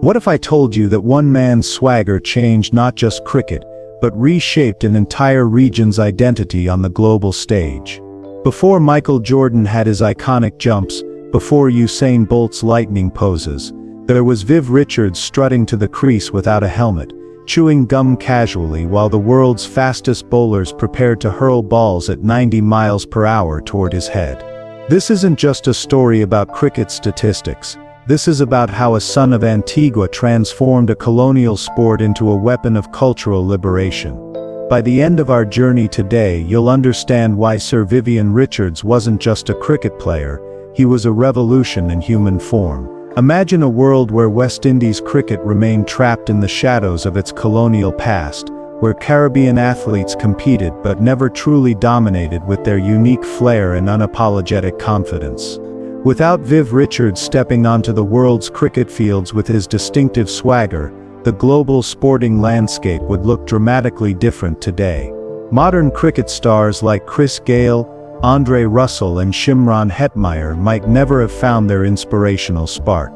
What if I told you that one man's swagger changed not just cricket, but reshaped an entire region's identity on the global stage? Before Michael Jordan had his iconic jumps, before Usain Bolt's lightning poses, there was Viv Richards strutting to the crease without a helmet, chewing gum casually while the world's fastest bowlers prepared to hurl balls at 90 miles per hour toward his head. This isn't just a story about cricket statistics. This is about how a son of Antigua transformed a colonial sport into a weapon of cultural liberation. By the end of our journey today, you'll understand why Sir Vivian Richards wasn't just a cricket player, he was a revolution in human form. Imagine a world where West Indies cricket remained trapped in the shadows of its colonial past, where Caribbean athletes competed but never truly dominated with their unique flair and unapologetic confidence. Without Viv Richards stepping onto the world's cricket fields with his distinctive swagger, the global sporting landscape would look dramatically different today. Modern cricket stars like Chris Gayle, Andre Russell and Shimron Hetmyer might never have found their inspirational spark.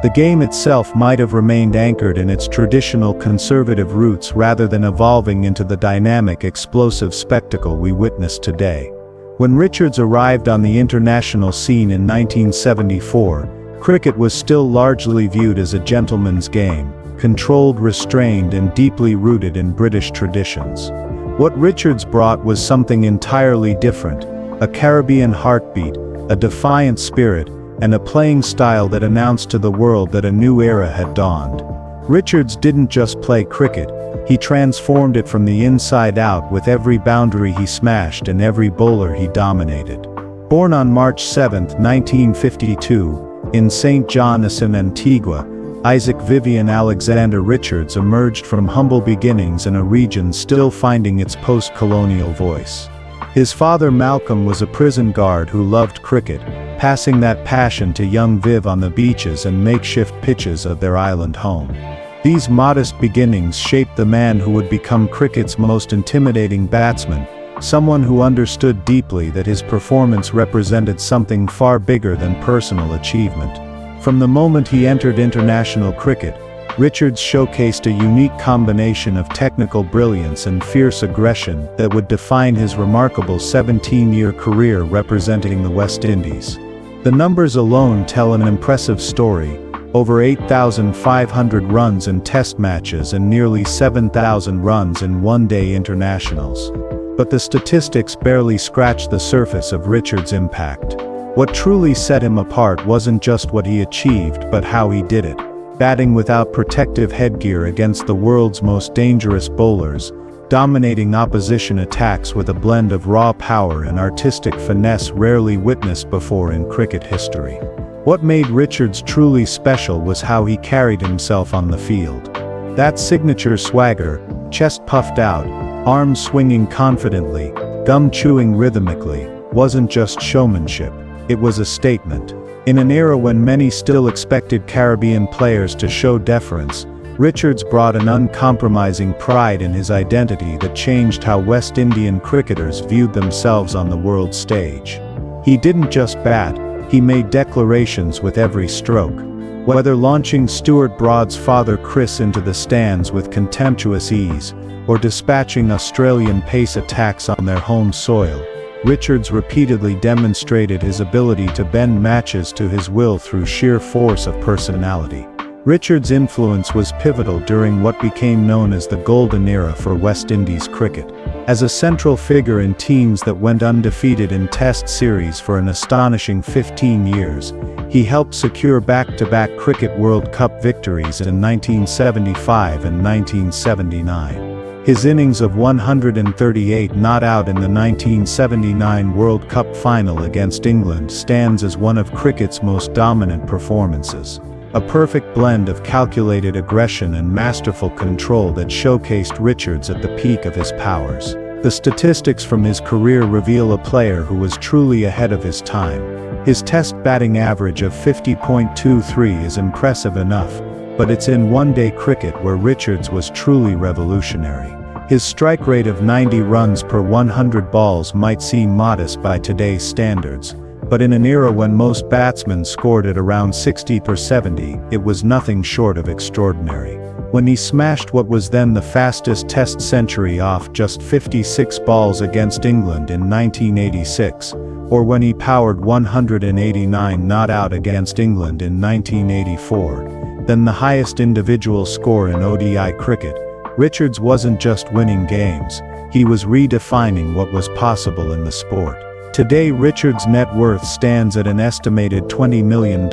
The game itself might have remained anchored in its traditional conservative roots rather than evolving into the dynamic, explosive spectacle we witness today. When Richards arrived on the international scene in 1974, cricket was still largely viewed as a gentleman's game, controlled, restrained, and deeply rooted in British traditions. What Richards brought was something entirely different, a Caribbean heartbeat, a defiant spirit, and a playing style that announced to the world that a new era had dawned. Richards didn't just play cricket, he transformed it from the inside out with every boundary he smashed and every bowler he dominated. Born on March 7, 1952, in St. John's in Antigua, Isaac Vivian Alexander Richards emerged from humble beginnings in a region still finding its post-colonial voice. His father Malcolm was a prison guard who loved cricket, passing that passion to young Viv on the beaches and makeshift pitches of their island home. These modest beginnings shaped the man who would become cricket's most intimidating batsman, someone who understood deeply that his performance represented something far bigger than personal achievement. From the moment he entered international cricket, Richards showcased a unique combination of technical brilliance and fierce aggression that would define his remarkable 17-year career representing the West Indies. The numbers alone tell an impressive story: over 8,500 runs in test matches and nearly 7,000 runs in one-day internationals. But the statistics barely scratch the surface of Richards' impact. What truly set him apart wasn't just what he achieved but how he did it. Batting without protective headgear against the world's most dangerous bowlers, dominating opposition attacks with a blend of raw power and artistic finesse rarely witnessed before in cricket history. What made Richards truly special was how he carried himself on the field. That signature swagger, chest puffed out, arms swinging confidently, gum chewing rhythmically, wasn't just showmanship, it was a statement. In an era when many still expected Caribbean players to show deference, Richards brought an uncompromising pride in his identity that changed how West Indian cricketers viewed themselves on the world stage. He didn't just bat, he made declarations with every stroke. Whether launching Stuart Broad's father Chris into the stands with contemptuous ease, or dispatching Australian pace attacks on their home soil, Richards repeatedly demonstrated his ability to bend matches to his will through sheer force of personality. Richards' influence was pivotal during what became known as the golden era for West Indies cricket. As a central figure in teams that went undefeated in Test series for an astonishing 15 years, he helped secure back-to-back Cricket World Cup victories in 1975 and 1979. His innings of 138 not out in the 1979 World Cup final against England stands as one of cricket's most dominant performances. A perfect blend of calculated aggression and masterful control that showcased Richards at the peak of his powers. The statistics from his career reveal a player who was truly ahead of his time. His test batting average of 50.23 is impressive enough, but it's in one-day cricket where Richards was truly revolutionary. His strike rate of 90 runs per 100 balls might seem modest by today's standards, but in an era when most batsmen scored at around 60 per 70, it was nothing short of extraordinary. When he smashed what was then the fastest Test century off just 56 balls against England in 1986, or when he powered 189 not out against England in 1984, then the highest individual score in ODI cricket, Richards wasn't just winning games, he was redefining what was possible in the sport. Today Richards' net worth stands at an estimated $20 million,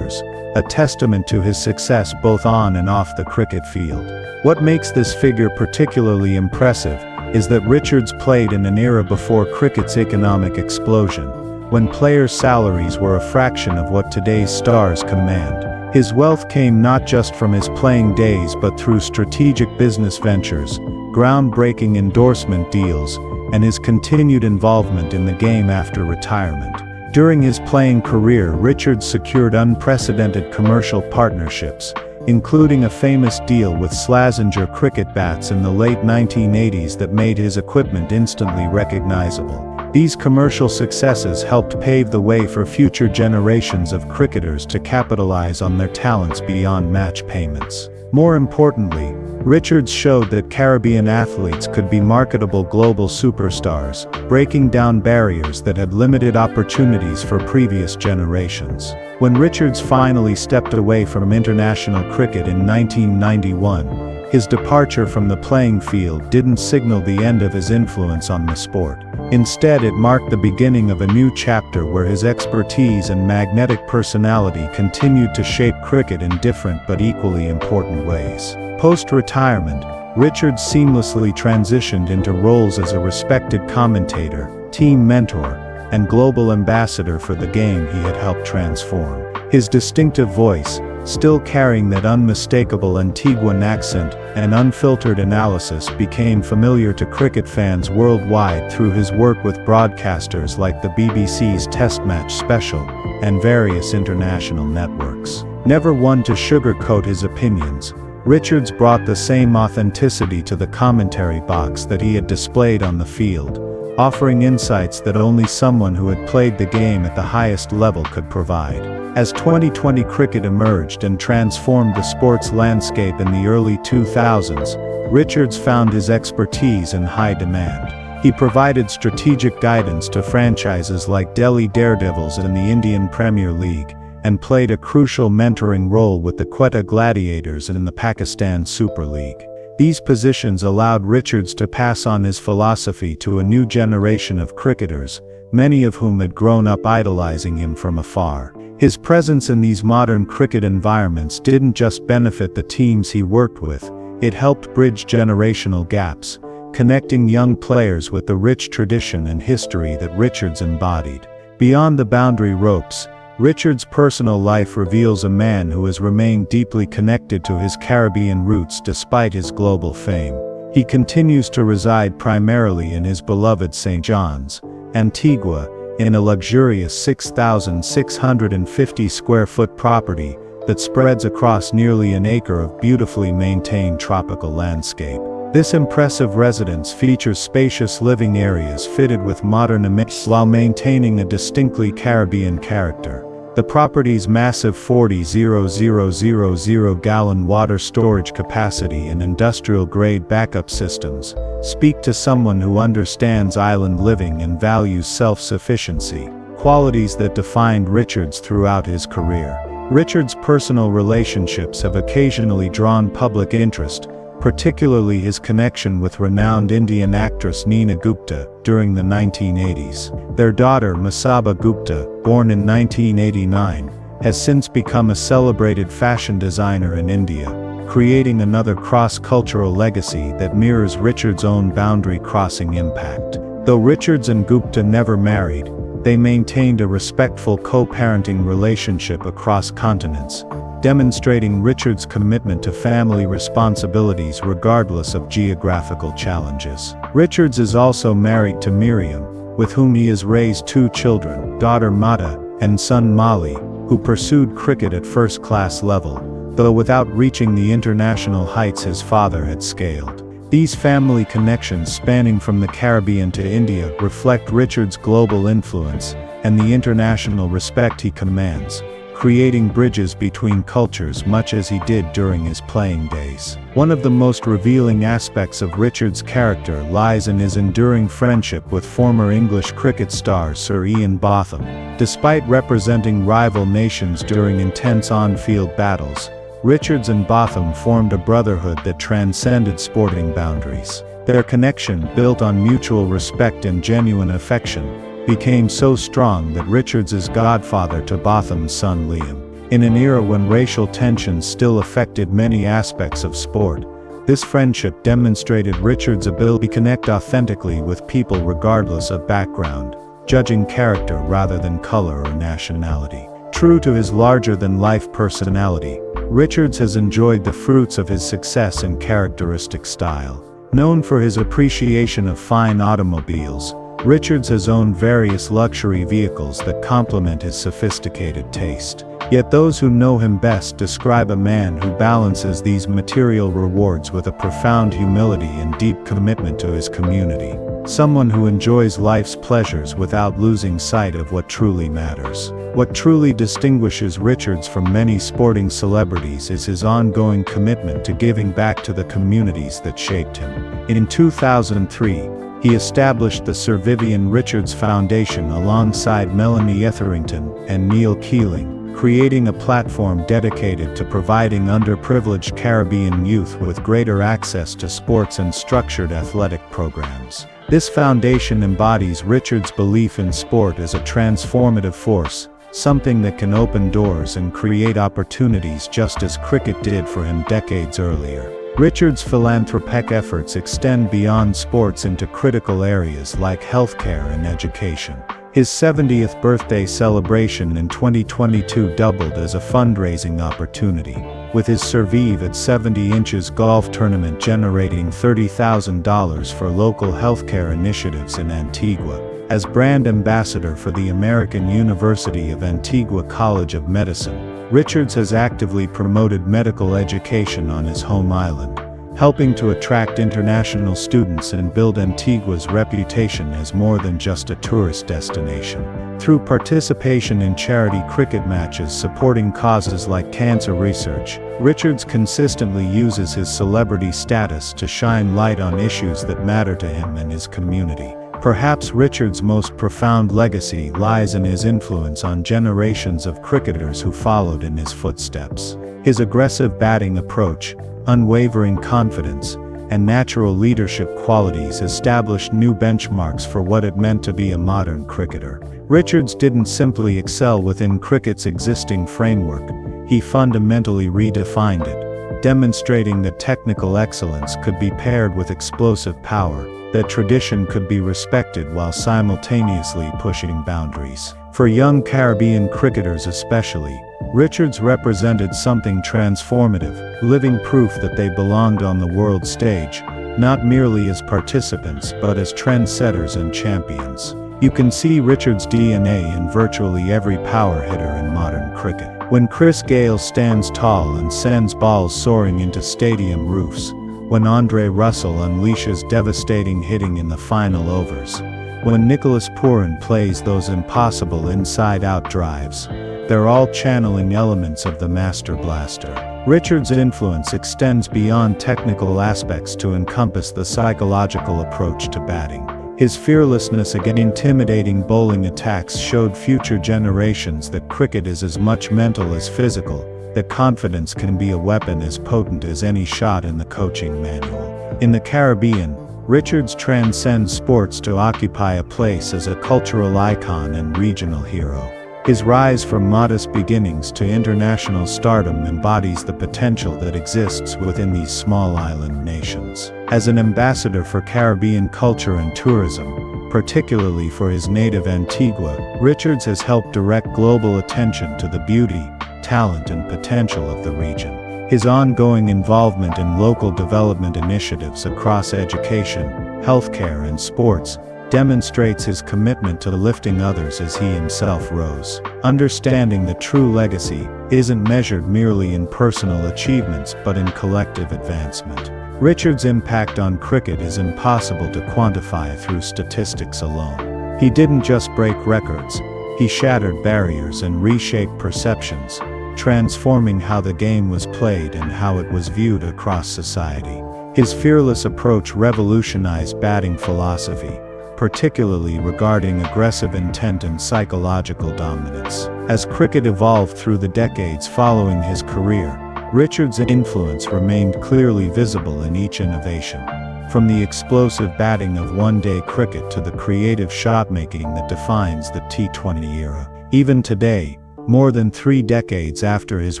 a testament to his success both on and off the cricket field. What makes this figure particularly impressive is that Richards played in an era before cricket's economic explosion, when players' salaries were a fraction of what today's stars command. His wealth came not just from his playing days but through strategic business ventures, groundbreaking endorsement deals, and his continued involvement in the game after retirement. During his playing career, Richards secured unprecedented commercial partnerships, including a famous deal with Slazenger cricket bats in the late 1980s that made his equipment instantly recognizable. These commercial successes helped pave the way for future generations of cricketers to capitalize on their talents beyond match payments. More importantly, Richards showed that Caribbean athletes could be marketable global superstars, breaking down barriers that had limited opportunities for previous generations. When Richards finally stepped away from international cricket in 1991, his departure from the playing field didn't signal the end of his influence on the sport. Instead, it marked the beginning of a new chapter where his expertise and magnetic personality continued to shape cricket in different but equally important ways. Post-retirement, Richards seamlessly transitioned into roles as a respected commentator, team mentor, and global ambassador for the game he had helped transform. His distinctive voice, still carrying that unmistakable Antiguan accent and unfiltered analysis, became familiar to cricket fans worldwide through his work with broadcasters like the BBC's Test Match Special and various international networks. Never one to sugarcoat his opinions, Richards brought the same authenticity to the commentary box that he had displayed on the field, offering insights that only someone who had played the game at the highest level could provide. As 2020 cricket emerged and transformed the sports landscape in the early 2000s, Richards found his expertise in high demand. He provided strategic guidance to franchises like Delhi Daredevils in the Indian Premier League, and played a crucial mentoring role with the Quetta Gladiators in the Pakistan Super League. These positions allowed Richards to pass on his philosophy to a new generation of cricketers, many of whom had grown up idolizing him from afar. His presence in these modern cricket environments didn't just benefit the teams he worked with, it helped bridge generational gaps, connecting young players with the rich tradition and history that Richards embodied. Beyond the boundary ropes, Richards' personal life reveals a man who has remained deeply connected to his Caribbean roots despite his global fame. He continues to reside primarily in his beloved St. John's, Antigua, in a luxurious 6,650 square foot property that spreads across nearly an acre of beautifully maintained tropical landscape. This impressive residence features spacious living areas fitted with modern amenities while maintaining a distinctly Caribbean character. The property's massive 40,000-gallon water storage capacity and industrial-grade backup systems speak to someone who understands island living and values self-sufficiency, qualities that defined Richards throughout his career. Richards' personal relationships have occasionally drawn public interest, particularly his connection with renowned Indian actress Neena Gupta during the 1980s. Their daughter Masaba Gupta, born in 1989, has since become a celebrated fashion designer in India, creating another cross-cultural legacy that mirrors Richards' own boundary-crossing impact. Though Richards and Gupta never married, they maintained a respectful co-parenting relationship across continents, demonstrating Richards' commitment to family responsibilities regardless of geographical challenges. Richards is also married to Miriam, with whom he has raised 2 children, daughter Mata and son Mali, who pursued cricket at first-class level, though without reaching the international heights his father had scaled. These family connections spanning from the Caribbean to India reflect Richards' global influence and the international respect he commands, creating bridges between cultures much as he did during his playing days. One of the most revealing aspects of Richards' character lies in his enduring friendship with former English cricket star Sir Ian Botham. Despite representing rival nations during intense on-field battles, Richards and Botham formed a brotherhood that transcended sporting boundaries. Their connection, built on mutual respect and genuine affection, became so strong that Richards is godfather to Botham's son Liam. In an era when racial tensions still affected many aspects of sport, this friendship demonstrated Richards' ability to connect authentically with people regardless of background, judging character rather than color or nationality. True to his larger-than-life personality, Richards has enjoyed the fruits of his success and characteristic style. Known for his appreciation of fine automobiles, Richards has owned various luxury vehicles that complement his sophisticated taste. Yet those who know him best describe a man who balances these material rewards with a profound humility and deep commitment to his community. Someone who enjoys life's pleasures without losing sight of what truly matters. What truly distinguishes Richards from many sporting celebrities is his ongoing commitment to giving back to the communities that shaped him. In 2003, he established the Sir Vivian Richards Foundation alongside Melanie Etherington and Neil Keeling, creating a platform dedicated to providing underprivileged Caribbean youth with greater access to sports and structured athletic programs. This foundation embodies Richards' belief in sport as a transformative force, something that can open doors and create opportunities just as cricket did for him decades earlier. Richards' philanthropic efforts extend beyond sports into critical areas like healthcare and education. His 70th birthday celebration in 2022 doubled as a fundraising opportunity, with his Sir Viv at 70 inches golf tournament generating $30,000 for local healthcare initiatives in Antigua. As brand ambassador for the American University of Antigua College of Medicine, Richards has actively promoted medical education on his home island, helping to attract international students and build Antigua's reputation as more than just a tourist destination. Through participation in charity cricket matches supporting causes like cancer research, Richards consistently uses his celebrity status to shine light on issues that matter to him and his community. Perhaps Richards' most profound legacy lies in his influence on generations of cricketers who followed in his footsteps. His aggressive batting approach, unwavering confidence, and natural leadership qualities established new benchmarks for what it meant to be a modern cricketer. Richards didn't simply excel within cricket's existing framework, he fundamentally redefined it, demonstrating that technical excellence could be paired with explosive power, that tradition could be respected while simultaneously pushing boundaries. For young Caribbean cricketers especially, Richards represented something transformative, living proof that they belonged on the world stage, not merely as participants but as trendsetters and champions. You can see Richards' DNA in virtually every power hitter in modern cricket. When Chris Gayle stands tall and sends balls soaring into stadium roofs, when Andre Russell unleashes devastating hitting in the final overs, when Nicholas Pooran plays those impossible inside-out drives, they're all channeling elements of the Master Blaster. Richards' influence extends beyond technical aspects to encompass the psychological approach to batting. His fearlessness against intimidating bowling attacks showed future generations that cricket is as much mental as physical, that confidence can be a weapon as potent as any shot in the coaching manual. In the Caribbean, Richards transcends sports to occupy a place as a cultural icon and regional hero. His rise from modest beginnings to international stardom embodies the potential that exists within these small island nations. As an ambassador for Caribbean culture and tourism, particularly for his native Antigua, Richards has helped direct global attention to the beauty, talent and potential of the region. His ongoing involvement in local development initiatives across education, healthcare and sports demonstrates his commitment to lifting others as he himself rose. Understanding that true legacy isn't measured merely in personal achievements but in collective advancement. Richards' impact on cricket is impossible to quantify through statistics alone. He didn't just break records, he shattered barriers and reshaped perceptions, transforming how the game was played and how it was viewed across society. His fearless approach revolutionized batting philosophy, particularly regarding aggressive intent and psychological dominance. As cricket evolved through the decades following his career, Richards' influence remained clearly visible in each innovation. From the explosive batting of one-day cricket to the creative shot-making that defines the T20 era. Even today, more than 3 decades after his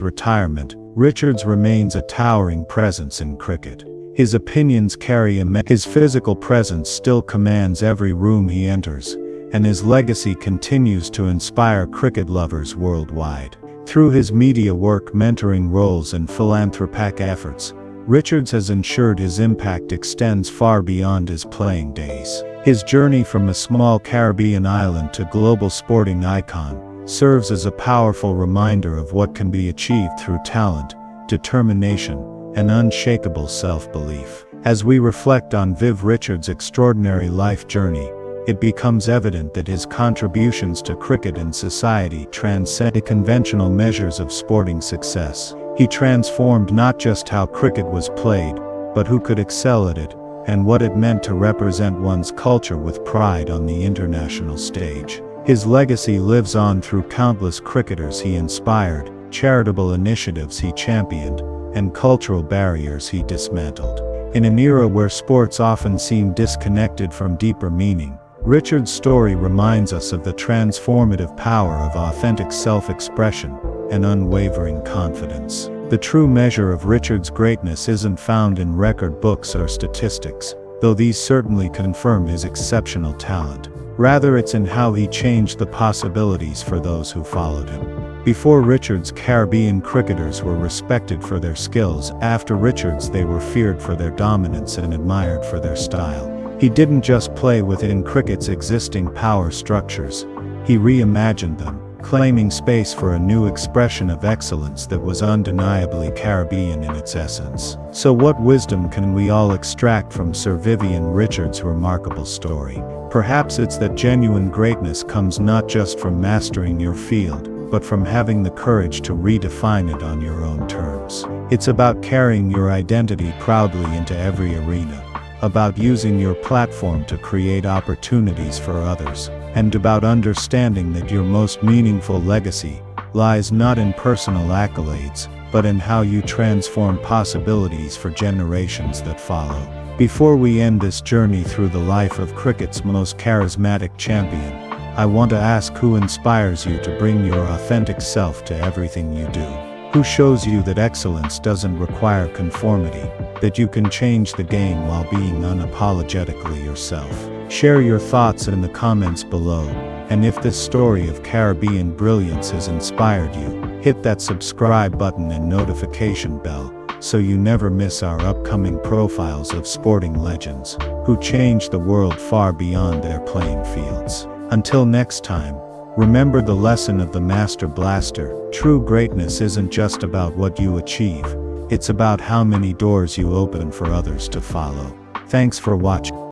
retirement, Richards remains a towering presence in cricket. His opinions carry his physical presence still commands every room he enters, and his legacy continues to inspire cricket lovers worldwide. Through his media work, mentoring roles, and philanthropic efforts, Richards has ensured his impact extends far beyond his playing days. His journey from a small Caribbean island to global sporting icon serves as a powerful reminder of what can be achieved through talent, determination, and unshakable self-belief. As we reflect on Viv Richards' extraordinary life journey, it becomes evident that his contributions to cricket and society transcend the conventional measures of sporting success. He transformed not just how cricket was played, but who could excel at it, and what it meant to represent one's culture with pride on the international stage. His legacy lives on through countless cricketers he inspired, charitable initiatives he championed, and cultural barriers he dismantled. In an era where sports often seem disconnected from deeper meaning, Richards' story reminds us of the transformative power of authentic self-expression and unwavering confidence. The true measure of Richards' greatness isn't found in record books or statistics, though these certainly confirm his exceptional talent. Rather, it's in how he changed the possibilities for those who followed him. Before Richards, Caribbean cricketers were respected for their skills. After Richards, they were feared for their dominance and admired for their style. He didn't just play within cricket's existing power structures, he reimagined them, claiming space for a new expression of excellence that was undeniably Caribbean in its essence. So what wisdom can we all extract from Sir Vivian Richards' remarkable story? Perhaps it's that genuine greatness comes not just from mastering your field, but from having the courage to redefine it on your own terms. It's about carrying your identity proudly into every arena, about using your platform to create opportunities for others, and about understanding that your most meaningful legacy lies not in personal accolades, but in how you transform possibilities for generations that follow. Before we end this journey through the life of cricket's most charismatic champion, I want to ask, who inspires you to bring your authentic self to everything you do? Who shows you that excellence doesn't require conformity, that you can change the game while being unapologetically yourself? Share your thoughts in the comments below, and if this story of Caribbean brilliance has inspired you, hit that subscribe button and notification bell, so you never miss our upcoming profiles of sporting legends, who changed the world far beyond their playing fields. Until next time, remember the lesson of the Master Blaster: true greatness isn't just about what you achieve, it's about how many doors you open for others to follow. Thanks for watching.